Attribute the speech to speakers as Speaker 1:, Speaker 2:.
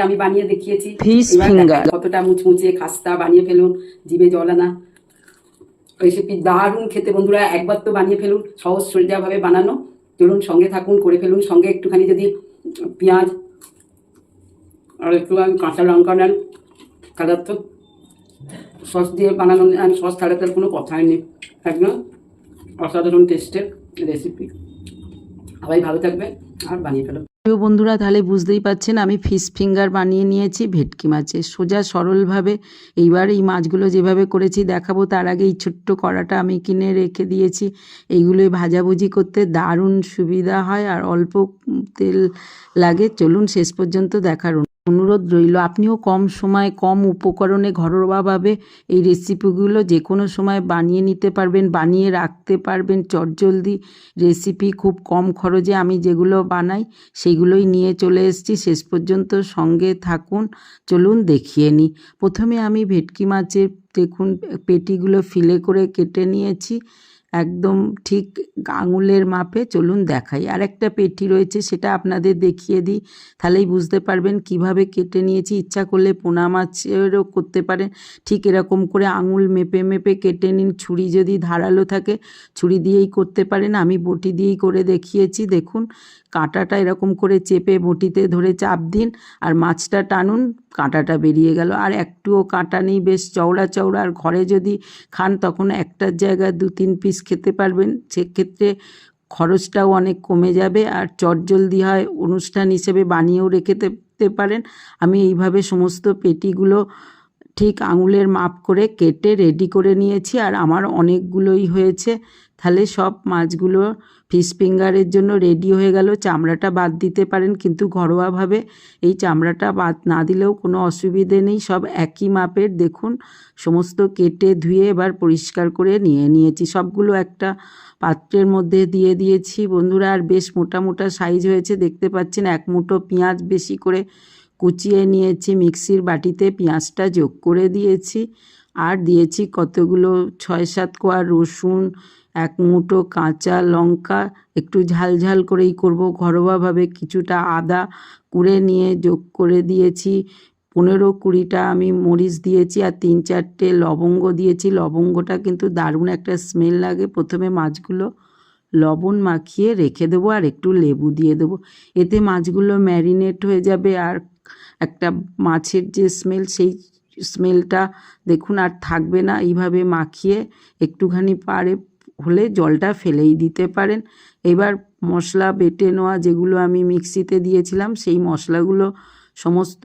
Speaker 1: আমি বানিয়ে দেখিয়েছি।
Speaker 2: ফিশ
Speaker 1: এবার
Speaker 2: ফিঙ্গার
Speaker 1: কতটা মুচমুচে খাস্তা বানিয়ে ফেলুন, জিভে জল আনা রেসিপি দারুণ খেতে। বন্ধুরা একবার তো বানিয়ে ফেলুন, সহজ সোজাভাবে বানানো। চলুন সঙ্গে থাকুন, করে ফেলুন। সঙ্গে একটুখানি যদি পেঁয়াজ আর একটু কাঁচা লঙ্কা নেন, তাহলে তো সস দিয়ে বানানো, সস ছাড়া তার কোনো কথাই নেই। একদম অসাধারণ টেস্টের রেসিপি। সবাই ভালো থাকবে আর বানিয়ে ফেলুন।
Speaker 2: প্রিয় বন্ধুরা, তাহলে বুঝতেই পাচ্ছেন আমি ফিশ ফিঙ্গার বানিয়ে নিয়েছি ভেটকি মাছের, সোজা সরলভাবে। এইবার এই মাছগুলো যেভাবে করেছি দেখাবো, তার আগে এই ছোট্ট কড়াটা আমি কিনে রেখে দিয়েছি। এইগুলোই ভাজাভুজি করতে দারুণ সুবিধা হয় আর অল্প তেল লাগে। চলুন শেষ পর্যন্ত দেখার অনুরোধ রইল। আপনিও কম সময় কম উপকরণে ঘরোয়াভাবে এই রেসিপিগুলো যে কোনো সময় বানিয়ে নিতে পারবেন, বানিয়ে রাখতে পারবেন। চটজলদি রেসিপি, খুব কম খরচে আমি যেগুলো বানাই সেইগুলোই নিয়ে চলে এসেছি। শেষ পর্যন্ত সঙ্গে থাকুন, চলুন দেখিয়ে নিই। প্রথমে আমি ভেটকি মাছের দেখুন পেটিগুলো ফিলে করে কেটে নিয়েছি একদম ঠিক আঙুলের মাপে। চলুন দেখাই। আর একটা পেটি রয়েছে, সেটা আপনাদের দেখিয়ে দিই, তাহলেই বুঝতে পারবেন কিভাবে কেটে নিয়েছি। ইচ্ছা করলে পোনা মাছেরও করতে পারেন। ঠিক এরকম করে আঙুল মেপে মেপে কেটে নিন। ছুরি যদি ধারালো থাকে ছুরি দিয়েই করতে পারেন, আমি বটি দিয়েই করে দেখিয়েছি। দেখুন কাঁটাটা এরকম করে চেপে বটিতে ধরে চাপ দিন আর মাছটা টানুন, কাঁটাটা বেরিয়ে গেল। আর একটুও কাঁটা নেই, বেশ চওড়া চওড়া। আর ঘরে যদি খান তখন একটার জায়গায় 2-3 পিস খেতে পারবেন। সেক্ষেত্রে খরচটাও অনেক কমে যাবে আর চটজলদি হয়। অনুষ্ঠান হিসেবে বানিয়েও রেখে দিতে পারেন। আমি এইভাবে সমস্ত পেটিগুলো ঠিক আঙুলের মাপ করে কেটে রেডি করে নিয়েছি আর আমার অনেকগুলোই হয়েছে। তাহলে সব মাছগুলো ফিশ ফিঙ্গারের জন্য রেডি হয়ে গেল। চামড়াটা বাদ দিতে পারেন, কিন্তু ঘরোয়াভাবে এই চামড়াটা বাদ না দিলেও কোনো অসুবিধে নেই। সব একই মাপের। দেখুন সমস্ত কেটে ধুয়ে এবার পরিষ্কার করে নিয়েছি। সবগুলো একটা পাত্রের মধ্যে দিয়ে দিয়েছি বন্ধুরা। আর বেশ মোটা মোটা সাইজ হয়েছে, দেখতে পাচ্ছেন। এক মুঠো পেঁয়াজ বেশি করে কুচিয়ে নিয়েছি, মিক্সির বাটিতে পেঁয়াজটা যোগ করে দিয়েছি। আর দিয়েছি কতগুলো 6-7 কোয়া রসুন, এক মুঠো কাঁচা লঙ্কা, একটু ঝাল ঝাল করেই করব ঘরোয়াভাবে। কিছুটা আদা কুড়ে নিয়ে যোগ করে দিয়েছি। 15-20টা আমি মরিচ দিয়েছি আর 3-4টে লবঙ্গ দিয়েছি। লবঙ্গটা কিন্তু দারুণ একটা স্মেল লাগে। প্রথমে মাছগুলো লবণ মাখিয়ে রেখে দেবো আর একটু লেবু দিয়ে দেবো, এতে মাছগুলো ম্যারিনেট হয়ে যাবে। আর একটা মাছের যে স্মেল, সেই স্মেলটা দেখুন আর থাকবে না। এইভাবে মাখিয়ে একটুখানি পারে হলে জলটা ফেলেই দিতে পারেন। এবার মশলা বেটে নেওয়া যেগুলো আমি মিক্সিতে দিয়েছিলাম, সেই মশলাগুলো সমস্ত